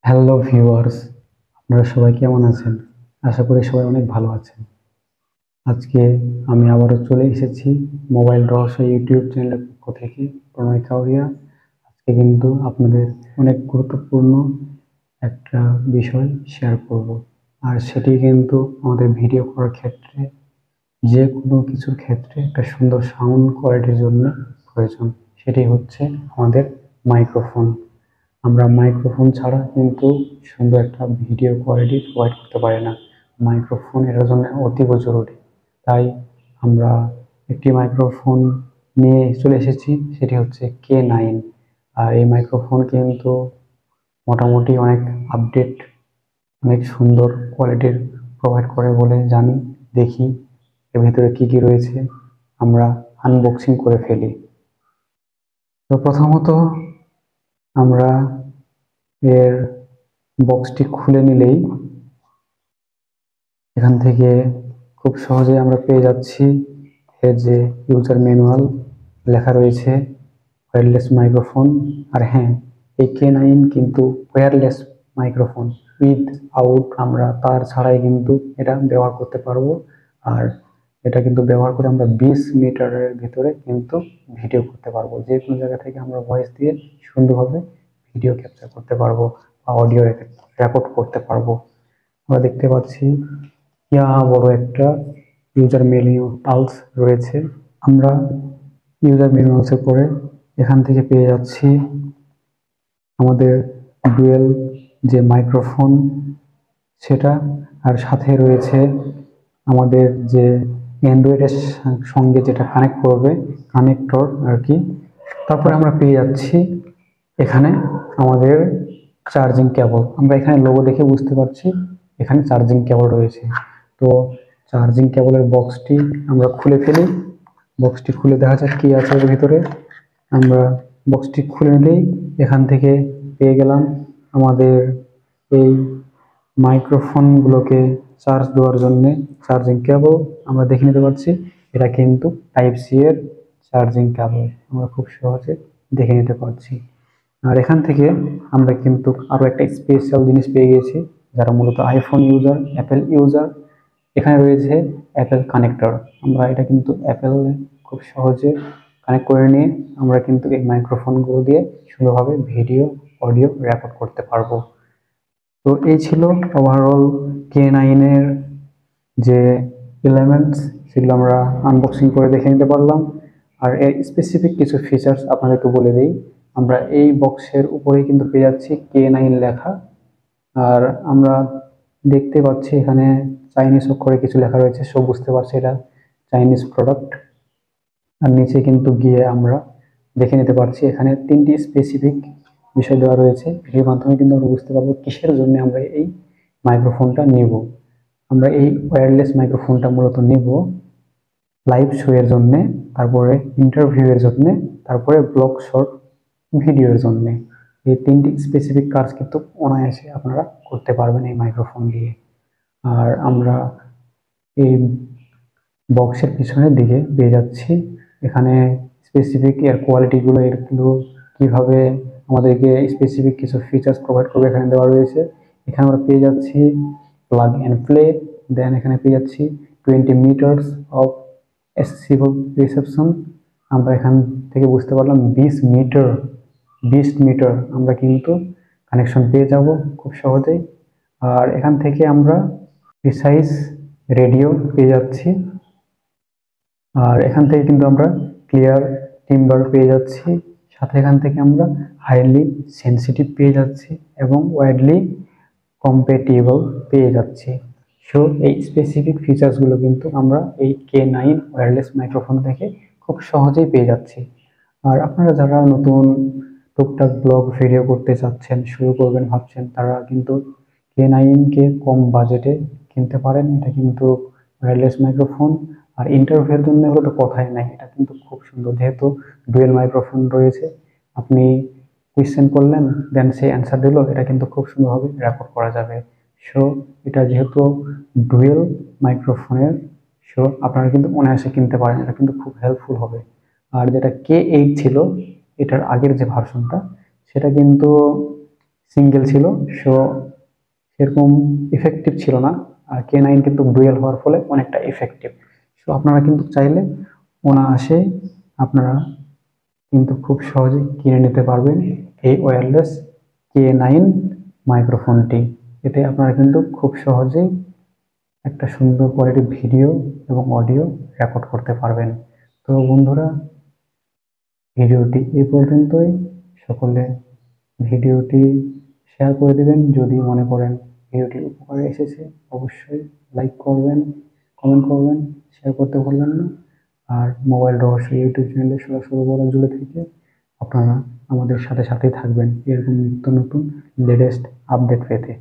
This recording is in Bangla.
হ্যালো ভিউয়ার্স, আপনারা সবাই কেমন আছেন? আশা করি সবাই অনেক ভালো আছেন। আজকে আমি আবারও চলে এসেছি মোবাইল রহস্য ইউটিউব চ্যানেলের পক্ষ থেকে, প্রণয় কাউরিয়া। আজকে কিন্তু আপনাদের অনেক গুরুত্বপূর্ণ একটা বিষয় শেয়ার করব। আর সেটি কিন্তু আমাদের ভিডিও করার ক্ষেত্রে, যে কোনো কিছুর ক্ষেত্রে একটা সুন্দর সাউন্ড কোয়ালিটির জন্য প্রয়োজন। সেটি হচ্ছে আমাদের মাইক্রোফোন। আমরা মাইক্রোফোন ছাড়া কিন্তু সুন্দর একটা ভিডিও কোয়ালিটি প্রোভাইড করতে পারি না। মাইক্রোফোন এটার জন্য অতীব জরুরি। তাই আমরা একটি মাইক্রোফোন নিয়ে চলে এসেছি, সেটি হচ্ছে K9। আর এই মাইক্রোফোন কিন্তু মোটামুটি অনেক আপডেট, অনেক সুন্দর কোয়ালিটির প্রোভাইড করে বলে জানি। দেখি এর ভিতরে কি কি রয়েছে, আমরা আনবক্সিং করে ফেলি। তো প্রথমত আমরা এর বক্সটি খুলে নিলেই এখান থেকে খুব সহজে আমরা পেয়ে যাচ্ছি এর যে ইউজার ম্যানুয়াল, লেখা রয়েছে ওয়্যারলেস মাইক্রোফোন। আর হ্যাঁ, এই K9 কিন্তু ওয়্যারলেস মাইক্রোফোন, উইথ আউট, আমরা তার ছাড়াই কিন্তু এটা ব্যবহার করতে পারবো। আর এটা কিন্তু ব্যবহার করে আমরা 20 মিটারের ভিতরে কিন্তু ভিডিও করতে পারবো। যে কোনো জায়গা থেকে আমরা ভয়েস দিয়ে সুন্দরভাবে ভিডিও ক্যাপচার করতে পারবো বা অডিও রেকর্ড করতে পারবো। আমরা দেখতে পাচ্ছি ইয়া বড় একটা ইউজার ম্যানুয়ালস রয়েছে। আমরা ইউজার ম্যানুয়ালসে পরে এখান থেকে পেয়ে যাচ্ছি আমাদের ডুয়েল যে মাইক্রোফোন সেটা, আর সাথে রয়েছে আমাদের যে অ্যান্ড্রয়েডের সঙ্গে যেটা কানেক্ট করবে, কানেক্টর আর কি। তারপরে আমরা পেয়ে যাচ্ছি এখানে আমাদের চার্জিং কেবল। আমরা এখানে লোগো দেখে বুঝতে পারছি এখানে চার্জিং কেবল রয়েছে। তো চার্জিং কেবলের বক্সটি আমরা খুলে ফেলি। বক্সটি খুলে দেখা যাক কি আছে এর ভিতরে। আমরা বক্সটি খুলে নিলেই এখান থেকে পেয়ে গেলাম আমাদের এই মাইক্রোফোনগুলোকে চার্জ দেওয়ার জন্য চার্জিং কেবল। আমরা দেখে নিতে পারছি এটা কিন্তু টাইপ সি এর চার্জিং কেবল, আমরা খুব সহজে দেখে নিতে পারছি। আর এখান থেকে আমরা কিন্তু আরো একটা স্পেশাল জিনিস পেয়ে গেছি, যারা মূলত আইফোন ইউজার, অ্যাপেল ইউজার। এখানে রয়েছে অ্যাপেল কানেক্টর। আমরা এটা কিন্তু অ্যাপেল খুব সহজে কানেক্ট করে নিয়ে আমরা কিন্তু এই মাইক্রোফোনগুলো দিয়ে সুন্দরভাবে ভিডিও, অডিও রেকর্ড করতে পারবো। তো এই ছিল ওভারঅল K9 এর যে এলিমেন্টস, সেগুলো আমরা আনবক্সিং করে দেখে নিতে পারলাম। আর এর স্পেসিফিক কিছু ফিচার্স আপনাদেরকে বলে দিই। আমরা এই বক্সের উপরেই কিন্তু পেয়ে যাচ্ছি K9 লেখা। আর আমরা দেখতে পাচ্ছি এখানে চাইনিজ অক্ষরে কিছু লেখা রয়েছে, সব বুঝতে পারছি এটা চাইনিজ প্রোডাক্ট। আর নিচে কিন্তু গিয়ে আমরা দেখে নিতে পারছি এখানে 3টি স্পেসিফিক বিষয় দেওয়া রয়েছে। এর মাধ্যমে কিন্তু আমরা বুঝতে পারবো কিসের জন্য আমরা এই মাইক্রোফোনটা নিব। আমরা এই ওয়্যারলেস মাইক্রোফোনটা মূলত নিব লাইভ শো এর জন্য, তারপরে ইন্টারভিউ এর জন্য, তারপরে ব্লগ শর্ট ভিডিওর জন্য। এই 3টি স্পেসিফিক কাজ কিন্তু অনায়াসে আপনারা করতে পারবেন এই মাইক্রোফোন দিয়ে। আর আমরা এই বক্সের পিছনের দিকে পেয়ে যাচ্ছি এখানে স্পেসিফিক এর কোয়ালিটিগুলো, এরগুলো কিভাবে আমাদেরকে স্পেসিফিক কিছু ফিচার্স প্রোভাইড করবে এখানে দেওয়া রয়েছে। এখানে আমরা পেয়ে যাচ্ছি প্লাগ এন্ড প্লে। দেন এখানে পেয়ে যাচ্ছি 20 মিটার্স অফ অ্যাক্সেসিবল রিসেপশন। আমরা এখান থেকে বুঝতে পারলাম 20 মিটার আমরা কিন্তু কানেকশন পেয়ে যাব খুব সহজেই। আর এখান থেকে আমরা প্রিসাইজ রেডিও পেয়ে যাচ্ছি। আর এখান থেকে কিন্তু আমরা ক্লিয়ার টিম্বার পেয়ে যাচ্ছি। সাথে এখান থেকে আমরা হাইলি সেন্সিটিভ পেয়ে যাচ্ছি এবং ওয়াইডলি কম্প্যাটিবল পেয়ে যাচ্ছি। সো এই স্পেসিফিক ফিচার্সগুলো কিন্তু আমরা এই K9 ওয়্যারলেস মাইক্রোফোন থেকে খুব সহজেই পেয়ে যাচ্ছি। আর আপনারা যারা নতুন টুকটাক ব্লগ ভিডিও করতে চাচ্ছেন, শুরু করবেন ভাবছেন, তারা কিন্তু K9 কে কম বাজেটে কিনতে পারেন। এটা কিন্তু ওয়্যারলেস মাইক্রোফোন। আর ইন্টারভিউর জন্য হলে তো কথাই নাই, এটা কিন্তু খুব সুন্দর, যেহেতু ডুয়েল মাইক্রোফোন রয়েছে। আপনি কোয়েশ্চেন করলেন, দেন সে অ্যান্সার দিল, এটা কিন্তু খুব সুন্দরভাবে রেকর্ড করা যাবে। সো এটা যেহেতু ডুয়েল মাইক্রোফোনের, সো আপনারা কিন্তু অনায়াসে কিনতে পারেন, এটা কিন্তু খুব হেল্পফুল হবে। আর যেটা K8 ছিল, এটার আগের যে ভার্সনটা, সেটা কিন্তু সিঙ্গেল ছিল, সো সেরকম ইফেক্টিভ ছিল না। আর K9 কিন্তু ডুয়েল হওয়ার ফলে অনেকটা ইফেক্টিভ। সো আপনারা কিন্তু চাইলে অনায়াসে আপনারা কিন্তু খুব সহজেই কিনে নিতে পারবেন এই ওয়্যারলেস K9 মাইক্রোফোনটি। এতে আপনারা কিন্তু খুব সহজেই একটা সুন্দর কোয়ালিটির ভিডিও এবং অডিও রেকর্ড করতে পারবেন। তো বন্ধুরা, ভিডিওটি এই পর্যন্তই। সকলে ভিডিওটি শেয়ার করে দিবেন যদি মনে করেন ভিডিওটি উপকারে এসেছে। অবশ্যই লাইক করবেন, কমেন্ট করবেন, শেয়ার করতে ভুলবেন না। আর মোবাইল রহস্য ইউটিউব চ্যানেলে সরাসরি জুড়ে থেকে আপনারা আমাদের সাথে সাথেই থাকবেন এরকম নিত্য নতুন লেটেস্ট আপডেট পেতে।